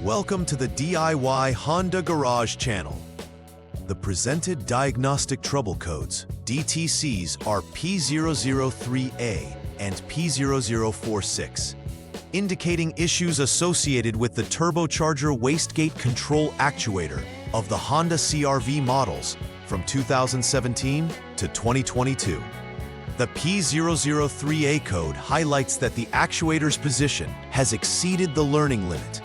Welcome to the DIY Honda Garage channel. The presented diagnostic trouble codes, DTCs, are P003A and P0046, indicating issues associated with the turbocharger wastegate control actuator of the Honda CR-V models from 2017 to 2022. The P003A code highlights that the actuator's position has exceeded the learning limit,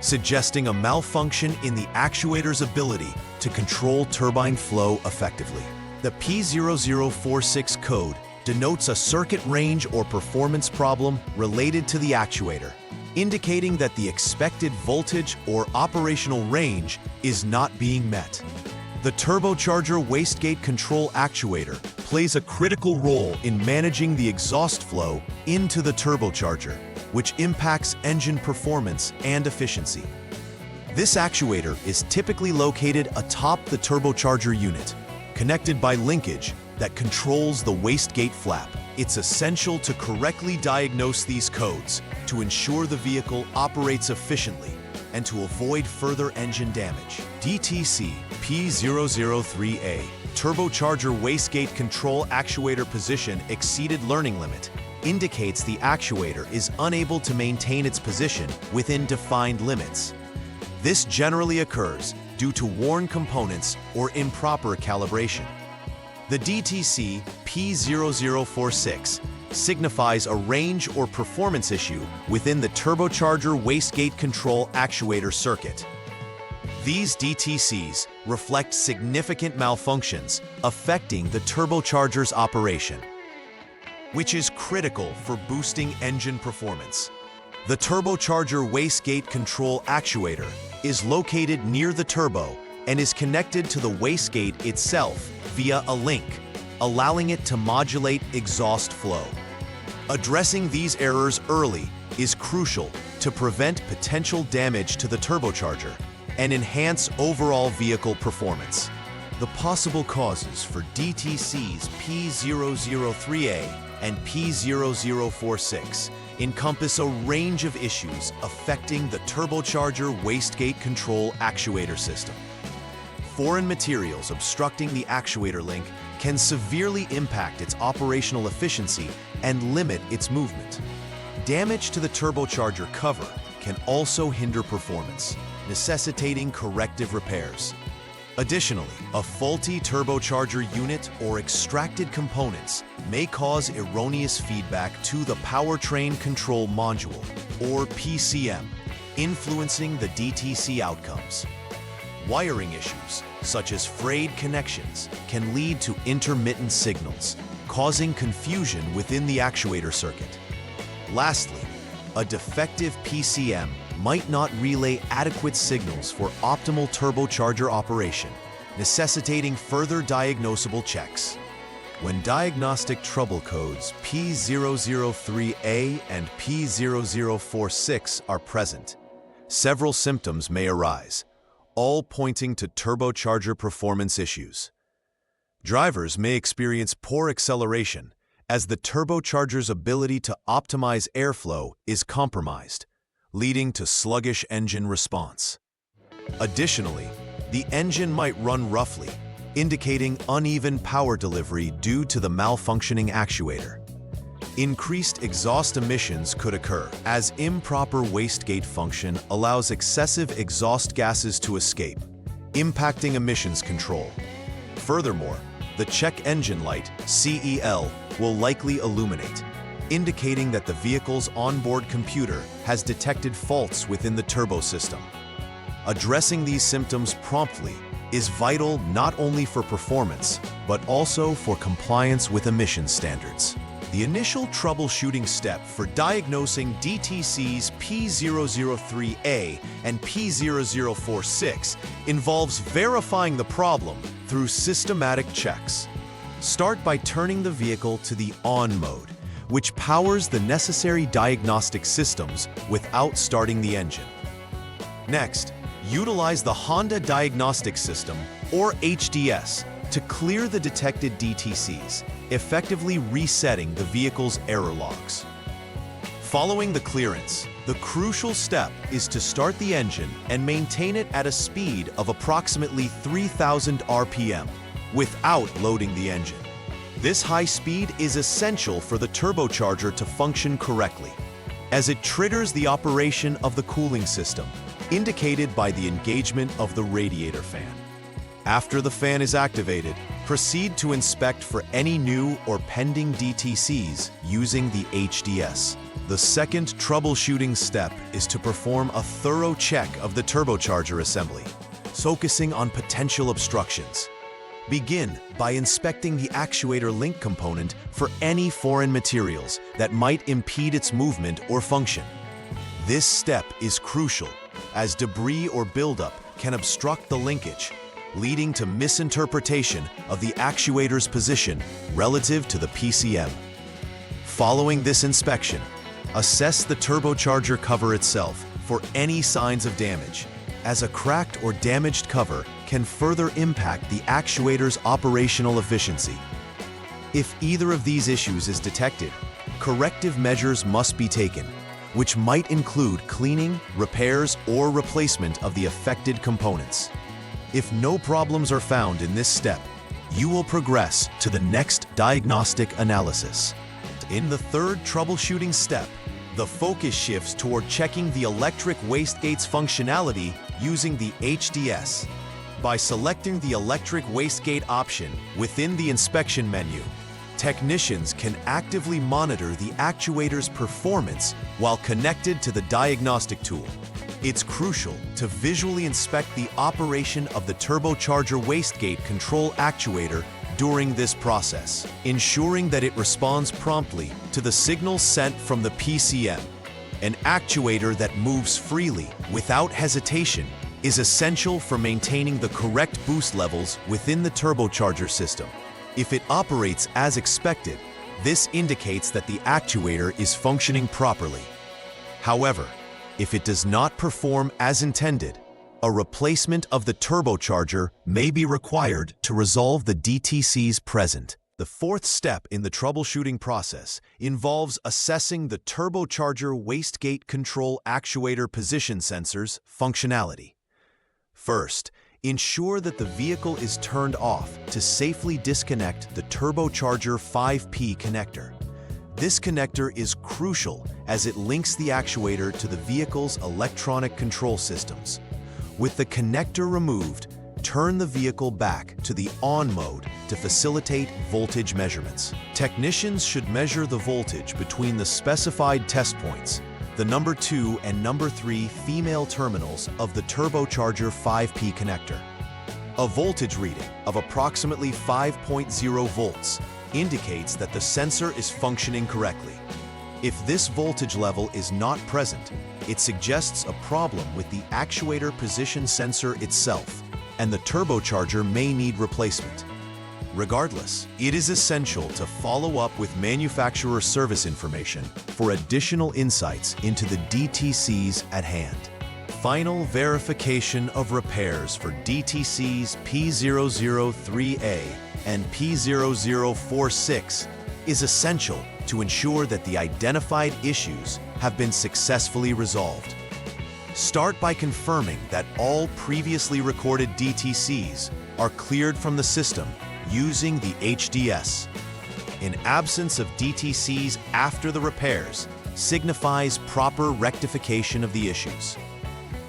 suggesting a malfunction in the actuator's ability to control turbine flow effectively. The P0046 code denotes a circuit range or performance problem related to the actuator, indicating that the expected voltage or operational range is not being met. The turbocharger wastegate control actuator plays a critical role in managing the exhaust flow into the turbocharger, which impacts engine performance and efficiency. This actuator is typically located atop the turbocharger unit, connected by linkage that controls the wastegate flap. It's essential to correctly diagnose these codes to ensure the vehicle operates efficiently and to avoid further engine damage. DTC P003A turbocharger wastegate control actuator position exceeded learning limit indicates the actuator is unable to maintain its position within defined limits. This generally occurs due to worn components or improper calibration. The DTC P0046 signifies a range or performance issue within the turbocharger wastegate control actuator circuit. These DTCs reflect significant malfunctions affecting the turbocharger's operation, which is critical for boosting engine performance. The turbocharger wastegate control actuator is located near the turbo and is connected to the wastegate itself via a link, allowing it to modulate exhaust flow. Addressing these errors early is crucial to prevent potential damage to the turbocharger and enhance overall vehicle performance. The possible causes for DTCs P003A and P0046 encompass a range of issues affecting the turbocharger wastegate control actuator system. Foreign materials obstructing the actuator link can severely impact its operational efficiency and limit its movement. Damage to the turbocharger cover can also hinder performance, necessitating corrective repairs. Additionally, a faulty turbocharger unit or extracted components may cause erroneous feedback to the powertrain control module, or PCM, influencing the DTC outcomes. Wiring issues, such as frayed connections, can lead to intermittent signals, causing confusion within the actuator circuit. Lastly, a defective PCM might not relay adequate signals for optimal turbocharger operation, necessitating further diagnosable checks. When diagnostic trouble codes P003A and P0046 are present, several symptoms may arise, all pointing to turbocharger performance issues. Drivers may experience poor acceleration as the turbocharger's ability to optimize airflow is compromised, leading to sluggish engine response. Additionally, the engine might run roughly, indicating uneven power delivery due to the malfunctioning actuator. Increased exhaust emissions could occur, as improper wastegate function allows excessive exhaust gases to escape, impacting emissions control. Furthermore, the check engine light, CEL, will likely illuminate, indicating that the vehicle's onboard computer has detected faults within the turbo system. Addressing these symptoms promptly is vital not only for performance, but also for compliance with emission standards. The initial troubleshooting step for diagnosing DTCs P003A and P0046 involves verifying the problem through systematic checks. Start by turning the vehicle to the on mode, which powers the necessary diagnostic systems without starting the engine. Next, utilize the Honda Diagnostic System, or HDS, to clear the detected DTCs, effectively resetting the vehicle's error logs. Following the clearance, the crucial step is to start the engine and maintain it at a speed of approximately 3,000 RPM without loading the engine. This high speed is essential for the turbocharger to function correctly, as it triggers the operation of the cooling system, indicated by the engagement of the radiator fan. After the fan is activated, proceed to inspect for any new or pending DTCs using the HDS. The second troubleshooting step is to perform a thorough check of the turbocharger assembly, focusing on potential obstructions. Begin by inspecting the actuator link component for any foreign materials that might impede its movement or function. This step is crucial, as debris or buildup can obstruct the linkage, leading to misinterpretation of the actuator's position relative to the PCM. Following this inspection, assess the turbocharger cover itself for any signs of damage, as a cracked or damaged cover can further impact the actuator's operational efficiency. If either of these issues is detected, corrective measures must be taken, which might include cleaning, repairs, or replacement of the affected components. If no problems are found in this step, you will progress to the next diagnostic analysis. In the third troubleshooting step, the focus shifts toward checking the electric wastegate's functionality using the HDS. By selecting the electric wastegate option within the inspection menu, technicians can actively monitor the actuator's performance while connected to the diagnostic tool. It's crucial to visually inspect the operation of the turbocharger wastegate control actuator during this process, ensuring that it responds promptly to the signals sent from the PCM. An actuator that moves freely without hesitation is essential for maintaining the correct boost levels within the turbocharger system. If it operates as expected, this indicates that the actuator is functioning properly. However, if it does not perform as intended, a replacement of the turbocharger may be required to resolve the DTCs present. The fourth step in the troubleshooting process involves assessing the turbocharger wastegate control actuator position sensor's functionality. First, ensure that the vehicle is turned off to safely disconnect the turbocharger 5P connector. This connector is crucial as it links the actuator to the vehicle's electronic control systems. With the connector removed, turn the vehicle back to the on mode to facilitate voltage measurements. Technicians should measure the voltage between the specified test points, the number 2 and number 3 female terminals of the turbocharger 5P connector. A voltage reading of approximately 5.0 volts indicates that the sensor is functioning correctly. If this voltage level is not present, it suggests a problem with the actuator position sensor itself, and the turbocharger may need replacement. Regardless, it is essential to follow up with manufacturer service information for additional insights into the DTCs at hand. Final verification of repairs for DTCs P003A and P0046 is essential to ensure that the identified issues have been successfully resolved. Start by confirming that all previously recorded DTCs are cleared from the system using the HDS. In absence of DTCs after the repairs signifies proper rectification of the issues.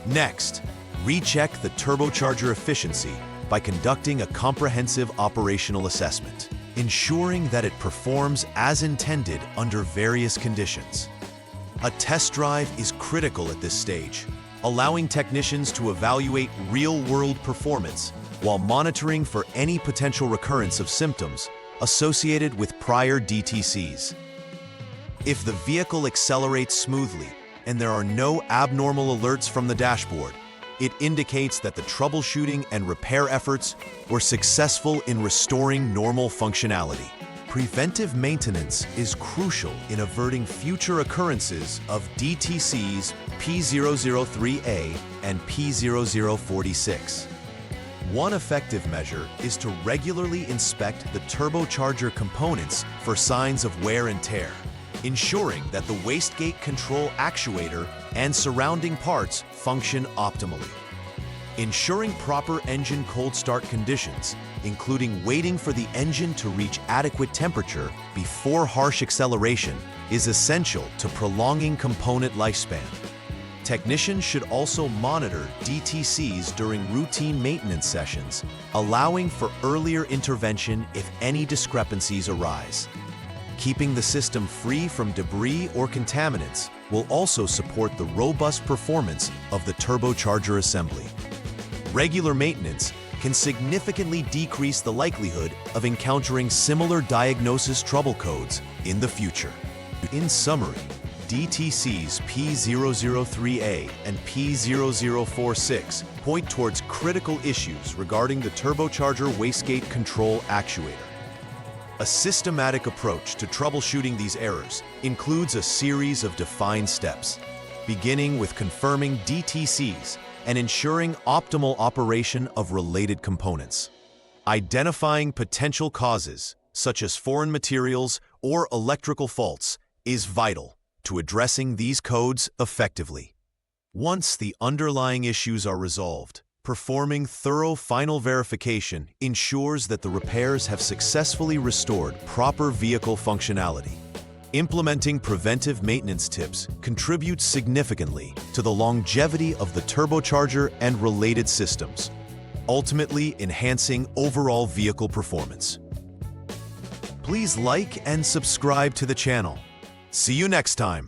Next, recheck the turbocharger efficiency by conducting a comprehensive operational assessment, ensuring that it performs as intended under various conditions. A test drive is critical at this stage, allowing technicians to evaluate real-world performance while monitoring for any potential recurrence of symptoms associated with prior DTCs. If the vehicle accelerates smoothly and there are no abnormal alerts from the dashboard, it indicates that the troubleshooting and repair efforts were successful in restoring normal functionality. Preventive maintenance is crucial in averting future occurrences of DTCs P003A and P0046. One effective measure is to regularly inspect the turbocharger components for signs of wear and tear. ensuring that the wastegate control actuator and surrounding parts function optimally. Ensuring proper engine cold start conditions, including waiting for the engine to reach adequate temperature before harsh acceleration, is essential to prolonging component lifespan. Technicians should also monitor DTCs during routine maintenance sessions, allowing for earlier intervention if any discrepancies arise. Keeping the system free from debris or contaminants will also support the robust performance of the turbocharger assembly. Regular maintenance can significantly decrease the likelihood of encountering similar diagnosis trouble codes in the future. In summary, DTCs P003A and P0046 point towards critical issues regarding the turbocharger wastegate control actuator. A systematic approach to troubleshooting these errors includes a series of defined steps, beginning with confirming DTCs and ensuring optimal operation of related components. Identifying potential causes, such as foreign materials or electrical faults, is vital to addressing these codes effectively. Once the underlying issues are resolved, performing thorough final verification ensures that the repairs have successfully restored proper vehicle functionality. Implementing preventive maintenance tips contributes significantly to the longevity of the turbocharger and related systems, ultimately enhancing overall vehicle performance. Please like and subscribe to the channel. See you next time.